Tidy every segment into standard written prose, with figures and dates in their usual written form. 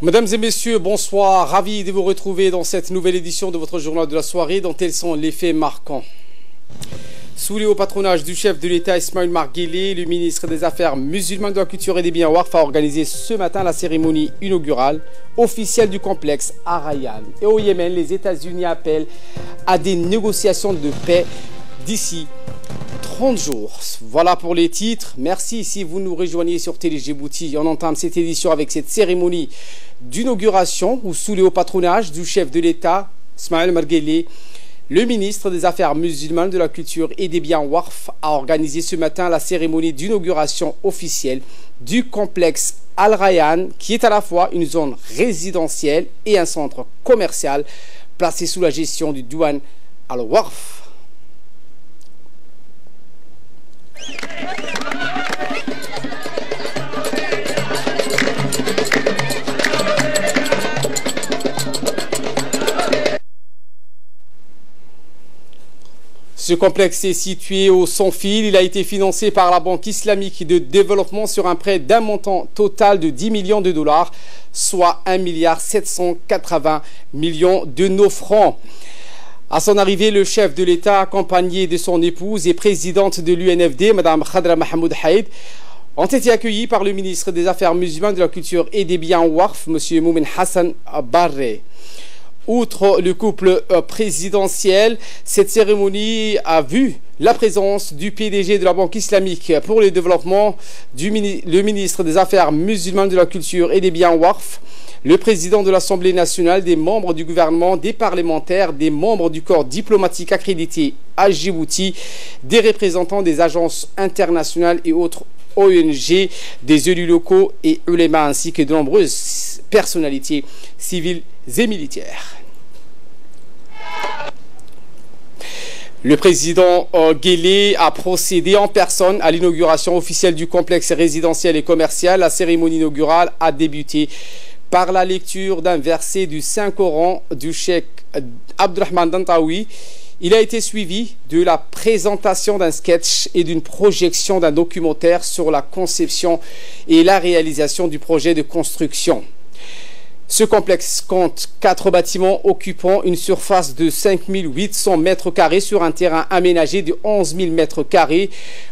Mesdames et messieurs, bonsoir. Ravi de vous retrouver dans cette nouvelle édition de votre journal de la soirée dont tels sont les faits marquants. Sous le haut patronage du chef de l'État Ismaël Marguelé, le ministre des Affaires musulmanes, de la Culture et des Biens Waqf a organisé ce matin la cérémonie inaugurale officielle du complexe Al Rayyan. Et au Yémen, les États-Unis appellent à des négociations de paix d'ici 30 jours. Voilà pour les titres. Merci si vous nous rejoignez sur Télé Djibouti. On entame cette édition avec cette cérémonie d'inauguration où, sous le haut patronage du chef de l'État, Ismaël Marguelé, le ministre des Affaires musulmanes, de la Culture et des Biens Waqf a organisé ce matin la cérémonie d'inauguration officielle du complexe Al Rayyan, qui est à la fois une zone résidentielle et un centre commercial placé sous la gestion du Diwan Al-Waqf. Ce complexe est situé au Sans-Fil. Il a été financé par la Banque islamique de développement sur un prêt d'un montant total de 10 millions de dollars, soit 1,780 milliard de nos francs. À son arrivée, le chef de l'État, accompagné de son épouse et présidente de l'UNFD, Mme Khadra Mahmoud Haïd, ont été accueillis par le ministre des Affaires musulmanes, de la Culture et des Biens Waqf, M. Moumin Hassan Barre. Outre le couple présidentiel, cette cérémonie a vu la présence du PDG de la Banque islamique pour le développement, le ministre des Affaires musulmanes, de la Culture et des Biens Waqf, le président de l'Assemblée nationale, des membres du gouvernement, des parlementaires, des membres du corps diplomatique accrédité à Djibouti, des représentants des agences internationales et autres ONG, des élus locaux et ulémas, ainsi que de nombreuses personnalités civiles et militaires. Le président Guélé a procédé en personne à l'inauguration officielle du complexe résidentiel et commercial. La cérémonie inaugurale a débuté par la lecture d'un verset du Saint-Coran du cheikh Abdurrahman Dantaoui. Il a été suivi de la présentation d'un sketch et d'une projection d'un documentaire sur la conception et la réalisation du projet de construction. Ce complexe compte 4 bâtiments occupant une surface de 5800 mètres carrés sur un terrain aménagé de 11 000 mètres carrés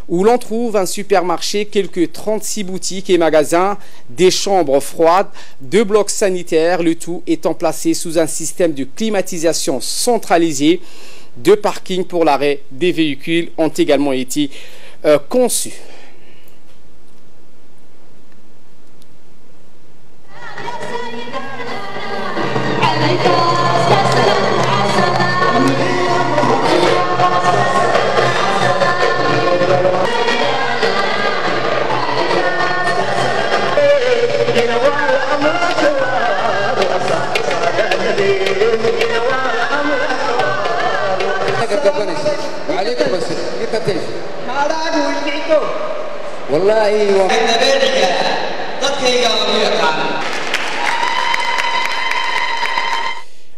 où l'on trouve un supermarché, quelques 36 boutiques et magasins, des chambres froides, 2 blocs sanitaires, le tout étant placé sous un système de climatisation centralisé. 2 parkings pour l'arrêt des véhicules ont également été conçus.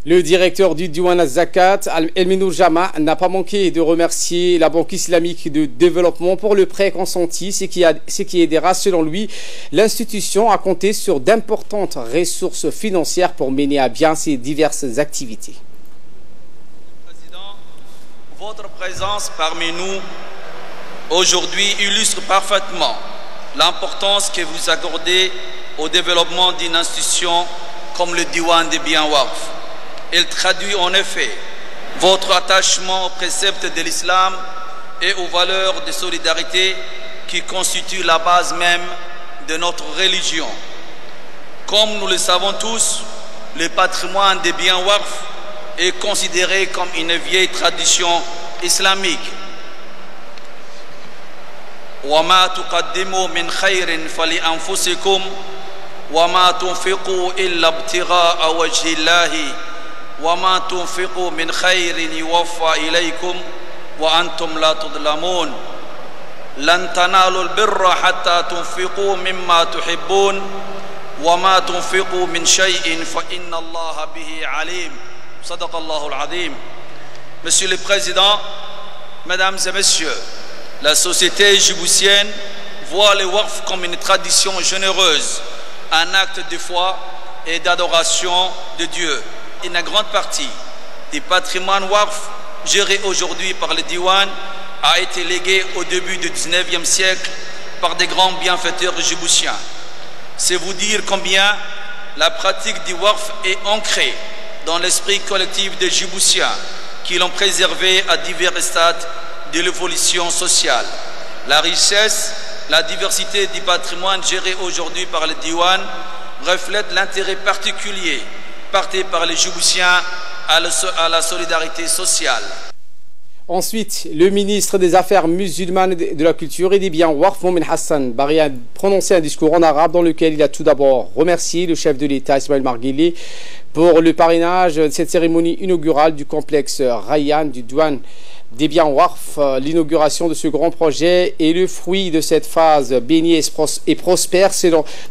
Le directeur du Diwan al-Zakat, Elminour Jama, n'a pas manqué de remercier la Banque islamique de développement pour le prêt consenti, ce qui aidera, selon lui, l'institution à compter sur d'importantes ressources financières pour mener à bien ses diverses activités. Président, votre présence parmi nous aujourd'hui illustre parfaitement l'importance que vous accordez au développement d'une institution comme le Diwan des Biens Waqf. Il traduit en effet votre attachement aux préceptes de l'islam et aux valeurs de solidarité qui constituent la base même de notre religion. Comme nous le savons tous, le patrimoine des biens Waqf est considéré comme une vieille tradition islamique. وما تقدموا من خير فلأنفسكم وما تنفقوا إلا ابتغاء وجه الله وما تنفقوا من خير يوفى إليكم وأنتم لا تظلمون لن تنالوا البر حتى تنفقوا مما تحبون وما تنفقوا من شيء فإن الله به عليم Sadaqallahu al-Azim. Monsieur le Président, Mesdames et Messieurs, la société djiboutienne voit le Waqf comme une tradition généreuse, un acte de foi et d'adoration de Dieu. Une grande partie du patrimoine Waqf géré aujourd'hui par le Diwan a été légué au début du 19e siècle par des grands bienfaiteurs djiboutiens. C'est vous dire combien la pratique du Waqf est ancrée dans l'esprit collectif des Djiboutiens qui l'ont préservé à divers stades de l'évolution sociale. La richesse, la diversité du patrimoine géré aujourd'hui par le Diwan reflète l'intérêt particulier porté par les Djiboutiens à la solidarité sociale. Ensuite, le ministre des Affaires musulmanes, de la Culture et des Biens Waqf, Momin Hassan Barry, a prononcé un discours en arabe dans lequel il a tout d'abord remercié le chef de l'État, Ismaël Marguerite, pour le parrainage de cette cérémonie inaugurale du complexe Rayyan du Diwan des Biens Waqf. L'inauguration de ce grand projet est le fruit de cette phase bénie et prospère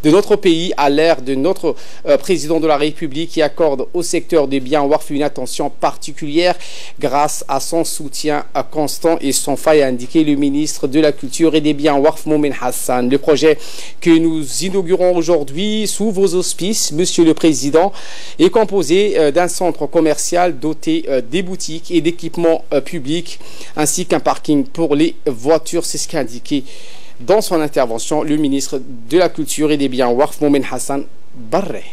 de notre pays à l'ère de notre président de la République qui accorde au secteur des biens Waqf une attention particulière grâce à son soutien constant et sans faille, a indiqué le ministre de la Culture et des Biens Waqf, Momin Hassan. Le projet que nous inaugurons aujourd'hui sous vos auspices, Monsieur le Président, est composé d'un centre commercial doté des boutiques et d'équipements publics ainsi qu'un parking pour les voitures. C'est ce qu'a indiqué dans son intervention le ministre de la Culture et des Biens Waqf, Momin Hassan Barry.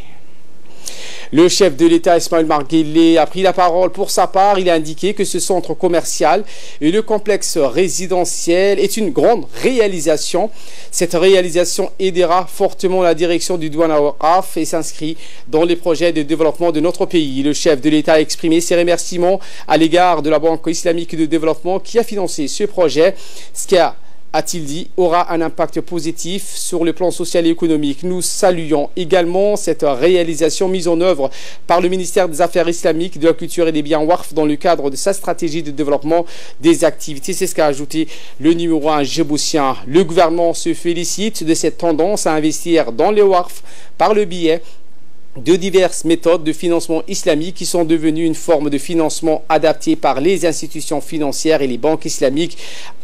Le chef de l'État, Ismaël Marguerite, a pris la parole pour sa part. Il a indiqué que ce centre commercial et le complexe résidentiel est une grande réalisation. Cette réalisation aidera fortement la direction du Diwan al-Waqf et s'inscrit dans les projets de développement de notre pays. Le chef de l'État a exprimé ses remerciements à l'égard de la Banque islamique de développement qui a financé ce projet, ce qui a-t-il dit, aura un impact positif sur le plan social et économique. Nous saluons également cette réalisation mise en œuvre par le ministère des Affaires islamiques, de la Culture et des Biens Waqf dans le cadre de sa stratégie de développement des activités. C'est ce qu'a ajouté le numéro 1 djiboutien. Le gouvernement se félicite de cette tendance à investir dans les Waqf par le biais de diverses méthodes de financement islamique qui sont devenues une forme de financement adaptée par les institutions financières et les banques islamiques,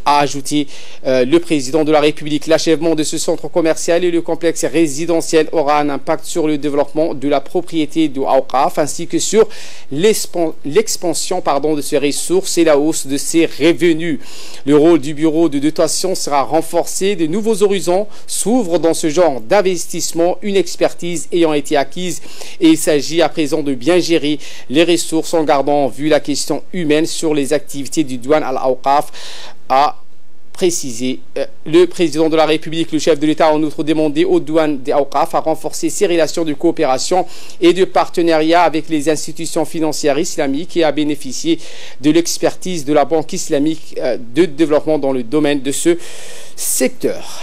a ajouté le président de la République. L'achèvement de ce centre commercial et le complexe résidentiel aura un impact sur le développement de la propriété du Awqaf ainsi que sur l'expansion de ses ressources et la hausse de ses revenus. Le rôle du bureau de dotation sera renforcé. De nouveaux horizons s'ouvrent dans ce genre d'investissement, une expertise ayant été acquise, et il s'agit à présent de bien gérer les ressources en gardant en vue la question humaine sur les activités du Diwan al-Awqaf, a précisé le président de la République. Le chef de l'État a en outre demandé au Diwan des Awqaf à renforcer ses relations de coopération et de partenariat avec les institutions financières islamiques et à bénéficier de l'expertise de la Banque islamique de développement dans le domaine de ce secteur.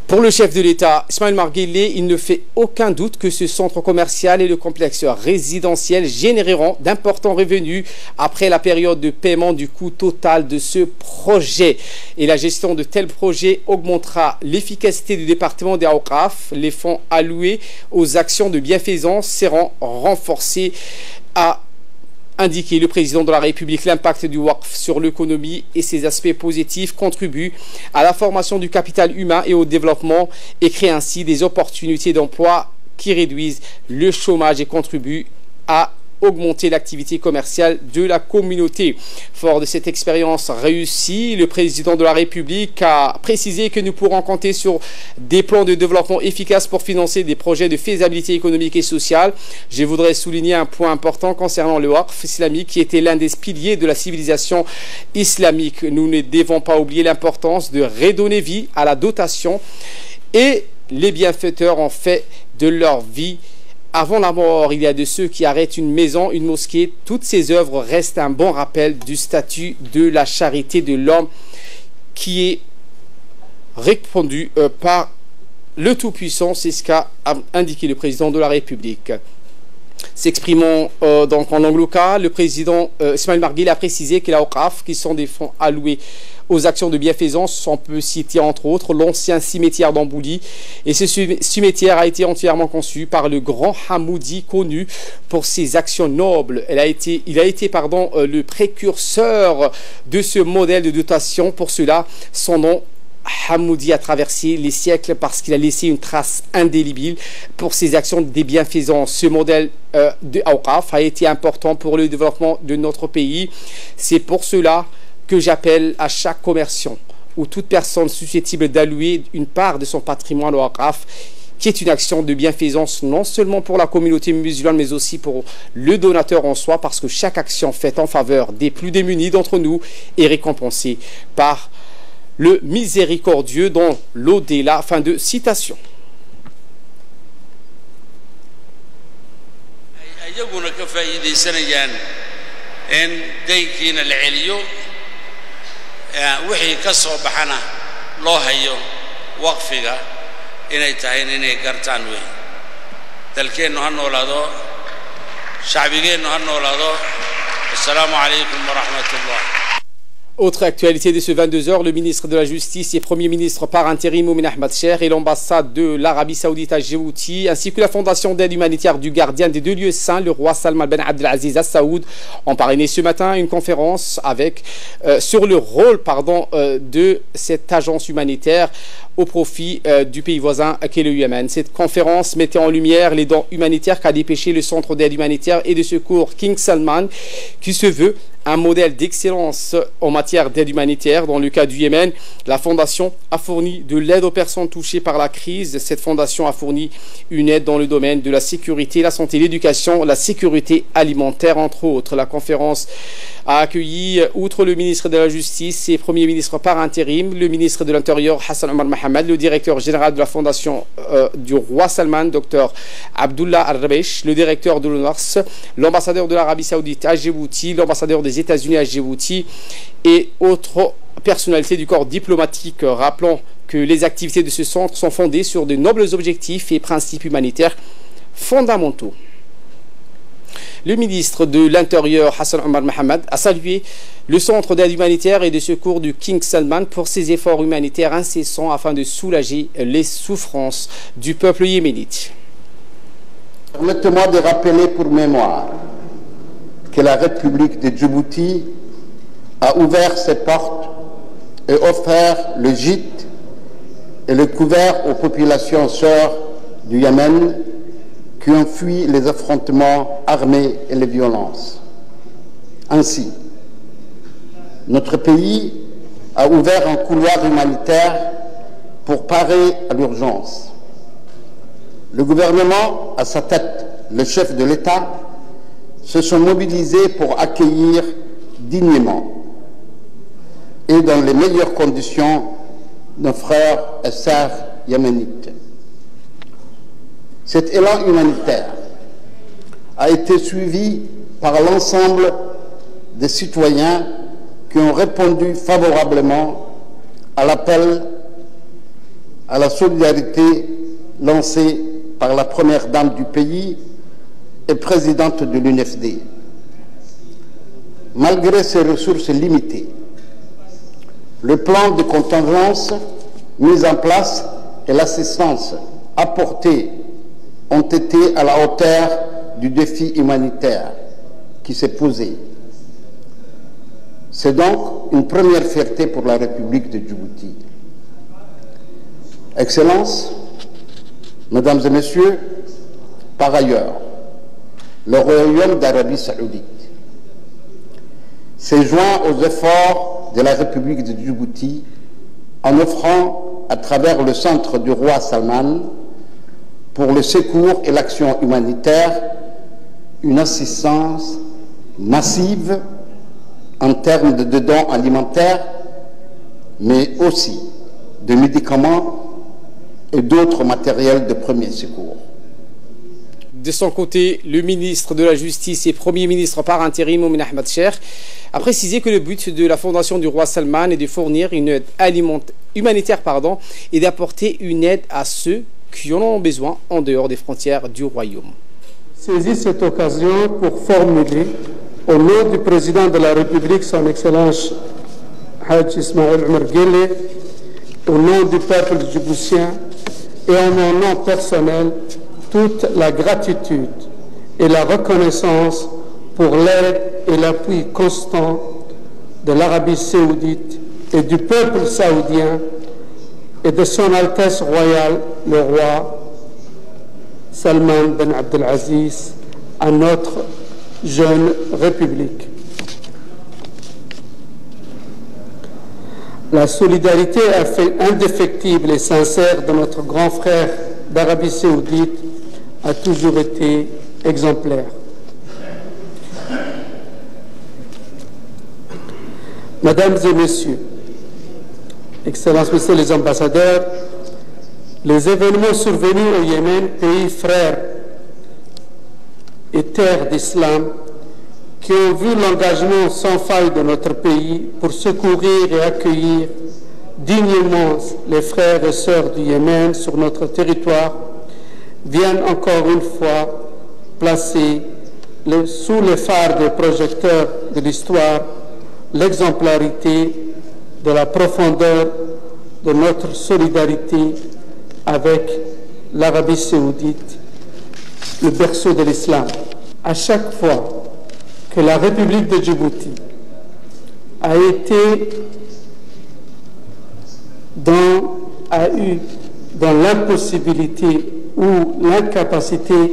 Pour le chef de l'État, Ismaël Marguerite, il ne fait aucun doute que ce centre commercial et le complexe résidentiel généreront d'importants revenus après la période de paiement du coût total de ce projet. Et la gestion de tels projets augmentera l'efficacité du département des Awqaf. Les fonds alloués aux actions de bienfaisance seront renforcés, à indiqué le président de la République. L'impact du Waqf sur l'économie et ses aspects positifs contribuent à la formation du capital humain et au développement et créent ainsi des opportunités d'emploi qui réduisent le chômage et contribuent à augmenter l'activité commerciale de la communauté. Fort de cette expérience réussie, le président de la République a précisé que nous pourrons compter sur des plans de développement efficaces pour financer des projets de faisabilité économique et sociale. Je voudrais souligner un point important concernant le Waqf islamique qui était l'un des piliers de la civilisation islamique. Nous ne devons pas oublier l'importance de redonner vie à la dotation et les bienfaiteurs ont fait de leur vie. Avant la mort, il y a de ceux qui arrêtent une maison, une mosquée. Toutes ces œuvres restent un bon rappel du statut de la charité de l'homme qui est répandu par le Tout-Puissant. C'est ce qu'a indiqué le président de la République. S'exprimant donc en langue locale, le président Ismaël Marguil a précisé que la Awqaf, qui sont des fonds alloués aux actions de bienfaisance, on peut citer entre autres l'ancien cimetière d'Ambouli. Et ce cimetière a été entièrement conçu par le grand Hamoudi, connu pour ses actions nobles. Il a été le précurseur de ce modèle de dotation. Pour cela, son nom Hamoudi a traversé les siècles parce qu'il a laissé une trace indélébile pour ses actions de bienfaisance. Ce modèle de Awqaf a été important pour le développement de notre pays. C'est pour cela que j'appelle à chaque commerçant ou toute personne susceptible d'allouer une part de son patrimoine au Awqaf, qui est une action de bienfaisance non seulement pour la communauté musulmane, mais aussi pour le donateur en soi, parce que chaque action faite en faveur des plus démunis d'entre nous est récompensée par le miséricordieux dans l'au-delà. Fin de citation. wixii ka soo baxana loo hayo waqfiga inay tahay inay gartaan weey dalkeennu ha noolaado shacbigeennu ha noolaado assalamu alaykum wa rahmatullah. Autre actualité de ce 22h, le ministre de la Justice et Premier ministre par intérim Momin Ahmed Cheikh et l'ambassade de l'Arabie Saoudite à Djibouti, ainsi que la fondation d'aide humanitaire du gardien des deux lieux saints, le roi Salman Ben Abdelaziz Al Saoud, ont parrainé ce matin une conférence sur le rôle de cette agence humanitaire au profit du pays voisin qu'est le Yémen. Cette conférence mettait en lumière les dons humanitaires qu'a dépêché le centre d'aide humanitaire et de secours King Salman, qui se veut un modèle d'excellence en matière d'aide humanitaire. Dans le cas du Yémen, la fondation a fourni de l'aide aux personnes touchées par la crise. Cette fondation a fourni une aide dans le domaine de la sécurité, la santé, l'éducation, la sécurité alimentaire, entre autres. La conférence a accueilli, outre le ministre de la Justice et Premier ministre par intérim, le ministre de l'Intérieur Hassan Omar Mohamed, le directeur général de la fondation du roi Salman, Dr Abdullah Al-Rabesh, le directeur de l'ONURS, l'ambassadeur de l'Arabie Saoudite à Djibouti, l'ambassadeur des États-Unis à Djibouti et autres personnalités du corps diplomatique. Rappelons que les activités de ce centre sont fondées sur de nobles objectifs et principes humanitaires fondamentaux. Le ministre de l'Intérieur, Hassan Omar Mohamed, a salué le centre d'aide humanitaire et de secours du King Salman pour ses efforts humanitaires incessants afin de soulager les souffrances du peuple yéménite. Permettez-moi de rappeler pour mémoire que la République de Djibouti a ouvert ses portes et offert le gîte et le couvert aux populations sœurs du Yémen qui ont fui les affrontements armés et les violences. Ainsi, notre pays a ouvert un couloir humanitaire pour parer à l'urgence. Le gouvernement, à sa tête, le chef de l'État, se sont mobilisés pour accueillir dignement et dans les meilleures conditions nos frères et sœurs yéménites. Cet élan humanitaire a été suivi par l'ensemble des citoyens qui ont répondu favorablement à l'appel à la solidarité lancé par la première dame du pays et présidente de l'UNFD. Malgré ses ressources limitées, le plan de contingence mis en place et l'assistance apportée ont été à la hauteur du défi humanitaire qui s'est posé. C'est donc une première fierté pour la République de Djibouti. Excellences, Mesdames et Messieurs, par ailleurs, le Royaume d'Arabie Saoudite s'est joint aux efforts de la République de Djibouti en offrant, à travers le centre du roi Salman, pour le secours et l'action humanitaire, une assistance massive en termes de dons alimentaires, mais aussi de médicaments et d'autres matériels de premier secours. De son côté, le ministre de la Justice et Premier ministre par intérim, Momin Ahmed Cheikh, a précisé que le but de la fondation du roi Salman est de fournir une aide humanitaire et d'apporter une aide à ceux qui en ont besoin en dehors des frontières du royaume. saisis cette occasion pour formuler, au nom du président de la République, son Excellence Haj Ismaël Omar Guelleh, au nom du peuple djiboutien et en mon nom personnel, toute la gratitude et la reconnaissance pour l'aide et l'appui constant de l'Arabie saoudite et du peuple saoudien et de son Altesse royale, le roi Salman Ben Abdelaziz, à notre jeune République. La solidarité indéfectible et sincère de notre grand frère d'Arabie saoudite a toujours été exemplaire. Mesdames et Messieurs, Excellences, Messieurs les ambassadeurs, les événements survenus au Yémen, pays frère et terre d'islam, qui ont vu l'engagement sans faille de notre pays pour secourir et accueillir dignement les frères et sœurs du Yémen sur notre territoire, viennent encore une fois placer sous les phares des projecteurs de l'histoire l'exemplarité de la profondeur de notre solidarité avec l'Arabie saoudite, le berceau de l'islam. À chaque fois que la République de Djibouti a eu dans l'impossibilité ou l'incapacité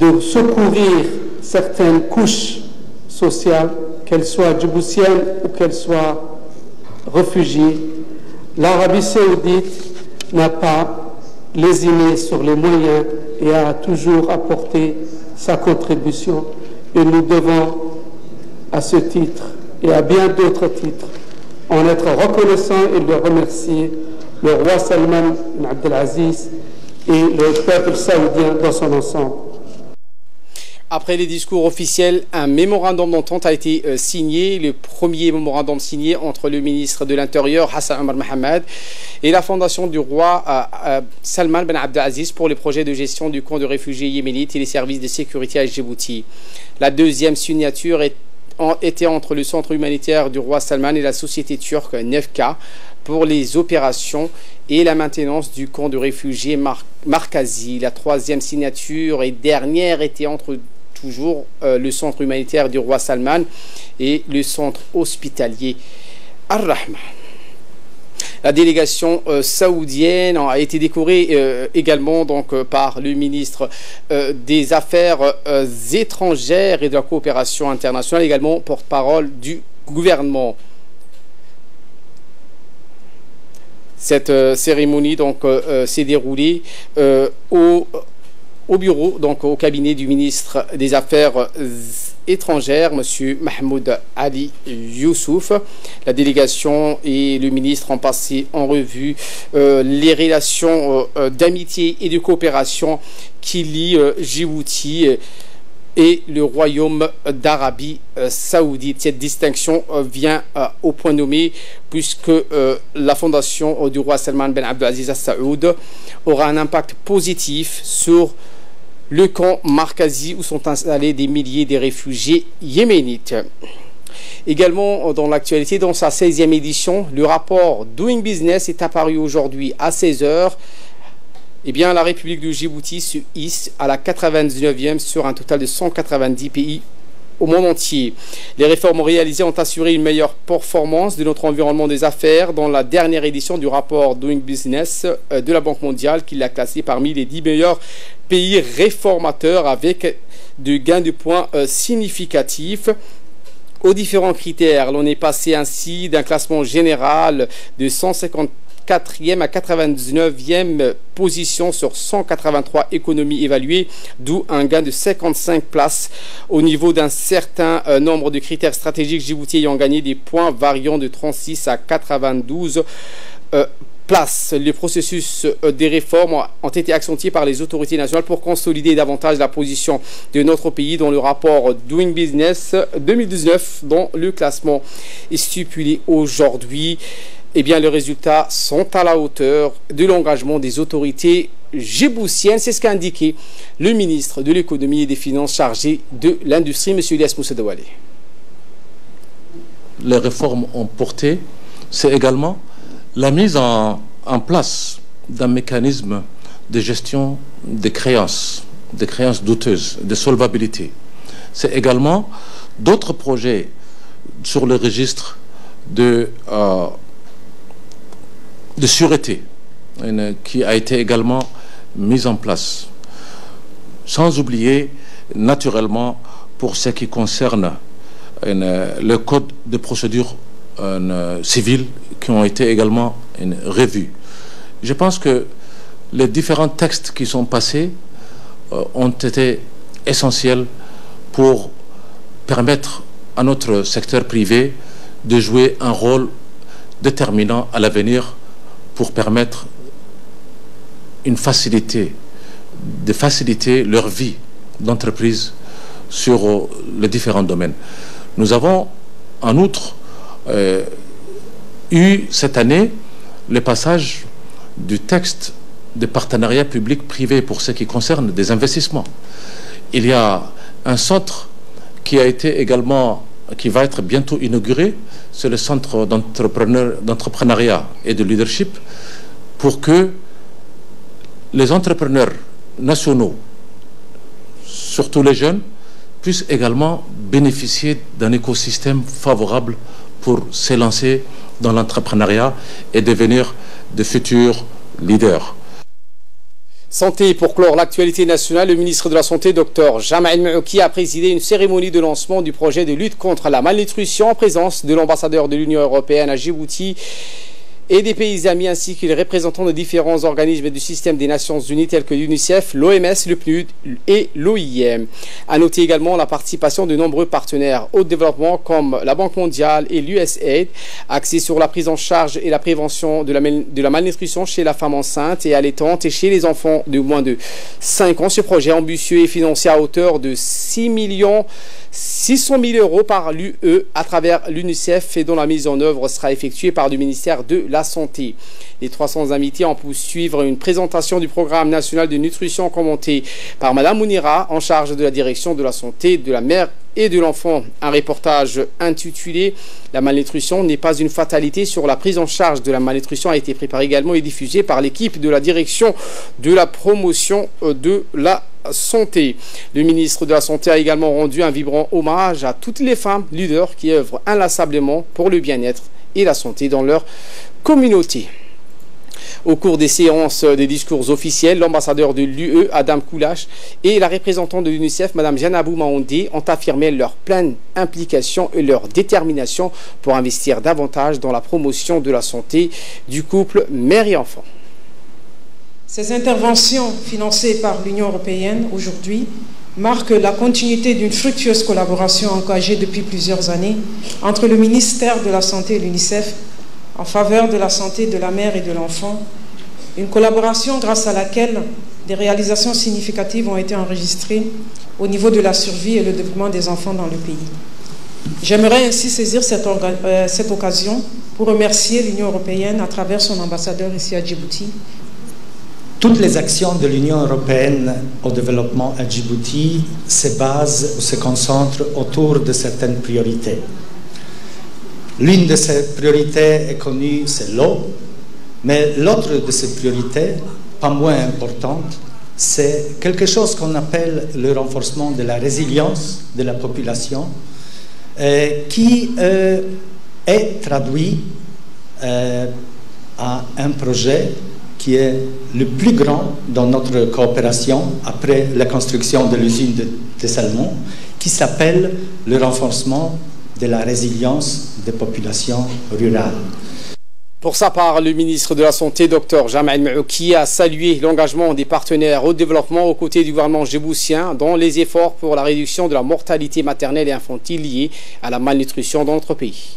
de secourir certaines couches sociales, qu'elles soient djiboutiennes ou qu'elles soient réfugiées, l'Arabie saoudite n'a pas lésiné sur les moyens et a toujours apporté sa contribution. Et nous devons, à ce titre et à bien d'autres titres, en être reconnaissants et le remercier, le roi Salman bin Abdelaziz et le peuple saoudien dans son ensemble. Après les discours officiels, un mémorandum d'entente a été signé, le premier mémorandum signé entre le ministre de l'Intérieur, Hassan Omar Mohamed, et la fondation du roi Salman Ben Abdelaziz pour le projet de gestion du camp de réfugiés yéménites et les services de sécurité à Djibouti. La deuxième signature était entre le centre humanitaire du roi Salman et la société turque Nefka pour les opérations et la maintenance du camp de réfugiés Markazi. La troisième signature et dernière était entre toujours le centre humanitaire du roi Salman et le centre hospitalier Ar-Rahma. La délégation saoudienne a été décorée également donc, par le ministre des Affaires étrangères et de la coopération internationale, également porte-parole du gouvernement. Cette cérémonie donc s'est déroulée au bureau, donc au cabinet du ministre des Affaires étrangères, M. Mahmoud Ali Youssouf. La délégation et le ministre ont passé en revue les relations d'amitié et de coopération qui lient Djibouti et le royaume d'Arabie saoudite. Cette distinction vient au point nommé puisque la fondation du roi Salman Ben Abdelaziz Al Saoud aura un impact positif sur le camp Markazi où sont installés des milliers de réfugiés yéménites. Également dans l'actualité, dans sa 16e édition, le rapport Doing Business est apparu aujourd'hui à 16h. Eh bien, la République de Djibouti se hisse à la 99e sur un total de 190 pays au monde entier. Les réformes réalisées ont assuré une meilleure performance de notre environnement des affaires dans la dernière édition du rapport Doing Business de la Banque mondiale qui l'a classé parmi les 10 meilleurs pays réformateurs avec de gains de points significatifs. Aux différents critères, l'on est passé ainsi d'un classement général de 154e à 99e position sur 183 économies évaluées, d'où un gain de 55 places au niveau d'un certain nombre de critères stratégiques, Djibouti ayant gagné des points variant de 36 à 92 places. Les processus des réformes ont été accentués par les autorités nationales pour consolider davantage la position de notre pays dans le rapport Doing Business 2019 dont le classement est stipulé aujourd'hui. Eh bien, les résultats sont à la hauteur de l'engagement des autorités djiboutiennes. C'est ce qu'a indiqué le ministre de l'économie et des finances chargé de l'industrie, M. Ilyas Moussa Douale. Les réformes ont porté, c'est également la mise en place d'un mécanisme de gestion des créances douteuses, de solvabilité. C'est également d'autres projets sur le registre de sûreté qui a été également mis en place. Sans oublier, naturellement, pour ce qui concerne le code de procédure civile qui ont été également revus. Je pense que les différents textes qui sont passés ont été essentiels pour permettre à notre secteur privé de jouer un rôle déterminant à l'avenir pour permettre de faciliter leur vie d'entreprise sur les différents domaines. Nous avons en outre eu cette année le passage du texte de partenariat public-privé pour ce qui concerne des investissements. Il y a un centre qui va être bientôt inauguré, c'est le centre d'entrepreneuriat et de leadership, pour que les entrepreneurs nationaux, surtout les jeunes, puissent également bénéficier d'un écosystème favorable pour s'élancer dans l'entrepreneuriat et devenir de futurs leaders. Santé, pour clore l'actualité nationale, le ministre de la Santé, Dr Jamal Maouki, a présidé une cérémonie de lancement du projet de lutte contre la malnutrition en présence de l'ambassadeur de l'Union européenne à Djibouti et des pays amis, ainsi que les représentants de différents organismes du système des Nations Unies tels que l'UNICEF, l'OMS, le PNUD et l'OIM. À noter également la participation de nombreux partenaires au développement comme la Banque mondiale et l'USAID, axés sur la prise en charge et la prévention de la malnutrition chez la femme enceinte et allaitante et chez les enfants de moins de 5 ans. Ce projet ambitieux est financé à hauteur de 6,6 millions € par l'UE à travers l'UNICEF et dont la mise en œuvre sera effectuée par le ministère de la Santé. Les 300 invités ont pu suivre une présentation du programme national de nutrition commentée par Mme Mounira, en charge de la direction de la santé de la mère et de l'enfant. Un reportage intitulé « La malnutrition n'est pas une fatalité » sur la prise en charge de la malnutrition a été préparé également et diffusé par l'équipe de la direction de la promotion de la santé. Le ministre de la Santé a également rendu un vibrant hommage à toutes les femmes leaders qui œuvrent inlassablement pour le bien-être et la santé dans leur communauté. Au cours des séances des discours officiels, l'ambassadeur de l'UE, Adam Koulash, et la représentante de l'UNICEF, Mme Janabou Maoundé, ont affirmé leur pleine implication et leur détermination pour investir davantage dans la promotion de la santé du couple mère et enfant. Ces interventions financées par l'Union européenne aujourd'hui marquent la continuité d'une fructueuse collaboration engagée depuis plusieurs années entre le ministère de la Santé et l'UNICEF en faveur de la santé de la mère et de l'enfant, une collaboration grâce à laquelle des réalisations significatives ont été enregistrées au niveau de la survie et le développement des enfants dans le pays. J'aimerais ainsi saisir cette occasion pour remercier l'Union européenne à travers son ambassadeur ici à Djibouti. Toutes les actions de l'Union européenne au développement à Djibouti se basent ou se concentrent autour de certaines priorités. L'une de ces priorités est connue, c'est l'eau, mais l'autre de ces priorités, pas moins importante, c'est quelque chose qu'on appelle le renforcement de la résilience de la population, qui est traduit à un projet qui est le plus grand dans notre coopération après la construction de l'usine de Salmon, qui s'appelle le renforcement de la résilience des populations rurales. Pour sa part, le ministre de la Santé, Dr Jamal Maouki, a salué l'engagement des partenaires au développement aux côtés du gouvernement djiboutien dans les efforts pour la réduction de la mortalité maternelle et infantile liée à la malnutrition dans notre pays.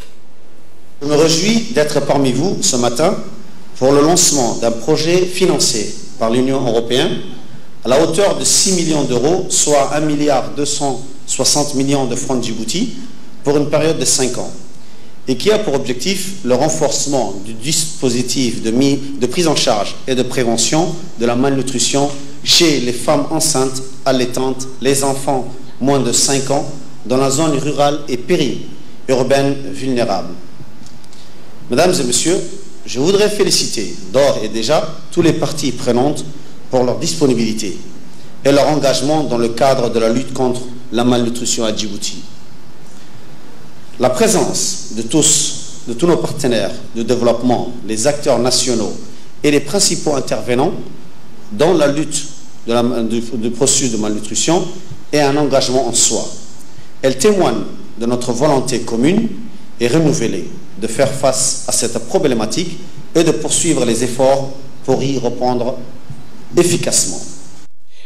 Je me réjouis d'être parmi vous ce matin pour le lancement d'un projet financé par l'Union européenne à la hauteur de 6 millions d'euros, soit 1,260 milliard de francs de Djibouti, pour une période de 5 ans. et qui a pour objectif le renforcement du dispositif de prise en charge et de prévention de la malnutrition chez les femmes enceintes, allaitantes, les enfants moins de 5 ans dans la zone rurale et périurbaine vulnérable. Mesdames et messieurs, je voudrais féliciter d'ores et déjà tous les parties prenantes pour leur disponibilité et leur engagement dans le cadre de la lutte contre la malnutrition à Djibouti. La présence de tous nos partenaires de développement, les acteurs nationaux et les principaux intervenants dans la lutte du processus de malnutrition est un engagement en soi. Elle témoigne de notre volonté commune et renouvelée de faire face à cette problématique et de poursuivre les efforts pour y répondre efficacement.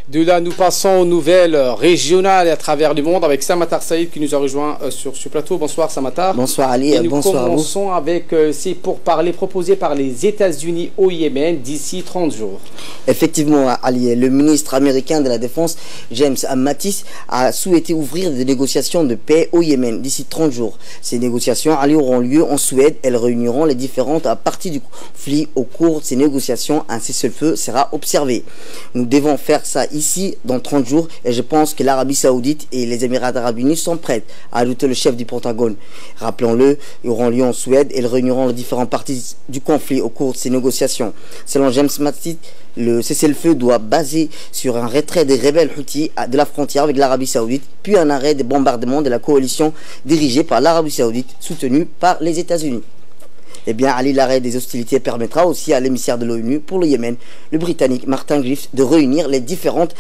De là, nous passons aux nouvelles régionales et à travers le monde avec Samatar Saïd qui nous a rejoint sur ce plateau. Bonsoir Samatar. Bonsoir Ali, bonsoir à vous. Nous commençons avec ces pourparlers proposés par les États-Unis au Yémen d'ici 30 jours. Effectivement Ali, le ministre américain de la Défense, James Mattis, a souhaité ouvrir des négociations de paix au Yémen d'ici 30 jours. Ces négociations auront lieu en Suède. Elles réuniront les différentes parties du conflit. Au cours de ces négociations, un cessez-le-feu sera observé. Nous devons faire ça ici dans 30 jours et je pense que l'Arabie Saoudite et les Émirats Arabes Unis sont prêts, a ajouté le chef du Pentagone. Rappelons-le, ils auront lieu en Suède et ils réuniront les différentes parties du conflit au cours de ces négociations. Selon James Mattis, le cessez-le-feu doit baser sur un retrait des rebelles Houthis de la frontière avec l'Arabie Saoudite, puis un arrêt des bombardements de la coalition dirigée par l'Arabie Saoudite, soutenue par les États-Unis. Eh bien, Ali, l'arrêt des hostilités permettra aussi à l'émissaire de l'ONU pour le Yémen, le Britannique Martin Griffiths, de réunir les différentes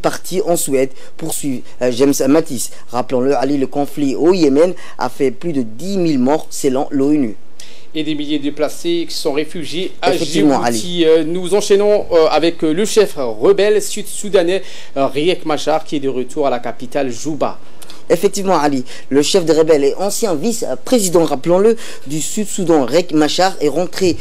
parties en Suède, poursuit James Mattis. Rappelons-le, Ali, le conflit au Yémen a fait plus de 10 000 morts selon l'ONU. Et des milliers de déplacés qui sont réfugiés à Djibouti. Nous enchaînons avec le chef rebelle sud-soudanais Riek Machar qui est de retour à la capitale Juba. Effectivement, Ali, le chef des rebelles et ancien vice-président, rappelons-le, du Sud-Soudan, Riek Machar, est rentré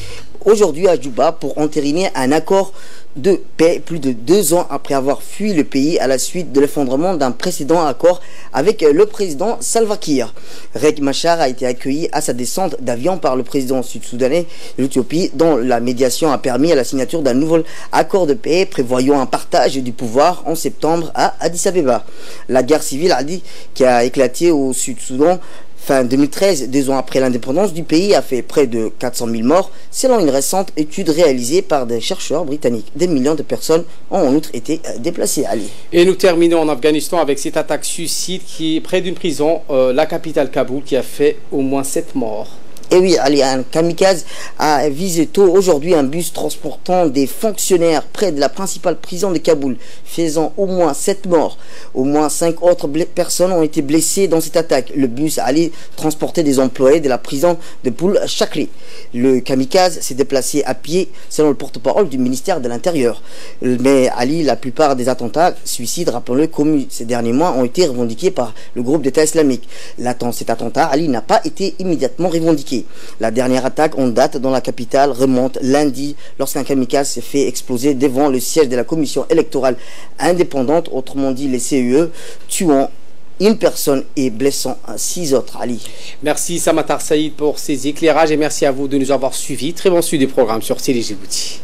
aujourd'hui à Juba pour entériner un accord de paix plus de 2 ans après avoir fui le pays à la suite de l'effondrement d'un précédent accord avec le président Salva Kiir. Riek Machar a été accueilli à sa descente d'avion par le président sud-soudanais de l'Éthiopie, dont la médiation a permis à la signature d'un nouvel accord de paix prévoyant un partage du pouvoir en septembre à Addis Abeba. La guerre civile qui a éclaté au Sud-Soudan fin 2013, 2 ans après l'indépendance du pays, a fait près de 400 000 morts, selon une récente étude réalisée par des chercheurs britanniques. Des millions de personnes ont en outre été déplacées, Ali. Et nous terminons en Afghanistan avec cette attaque suicide qui est près d'une prison, la capitale Kaboul, qui a fait au moins 7 morts. Et oui, Ali, un kamikaze a visé tôt aujourd'hui un bus transportant des fonctionnaires près de la principale prison de Kaboul, faisant au moins 7 morts. Au moins 5 autres personnes ont été blessées dans cette attaque. Le bus allait transporter des employés de la prison de Poul Chakri. Le kamikaze s'est déplacé à pied, selon le porte-parole du ministère de l'Intérieur. Mais Ali, la plupart des attentats suicides, rappelons-le, commis ces derniers mois, ont été revendiqués par le groupe d'État islamique. Cet attentat, Ali, n'a pas été immédiatement revendiqué. La dernière attaque en date dans la capitale remonte lundi lorsqu'un kamikaze s'est fait exploser devant le siège de la commission électorale indépendante, autrement dit les CEE, tuant une personne et blessant 6 autres. Ali. Merci Samatar Saïd pour ces éclairages et merci à vous de nous avoir suivis. Très bon suivi du programme sur Télé Djibouti.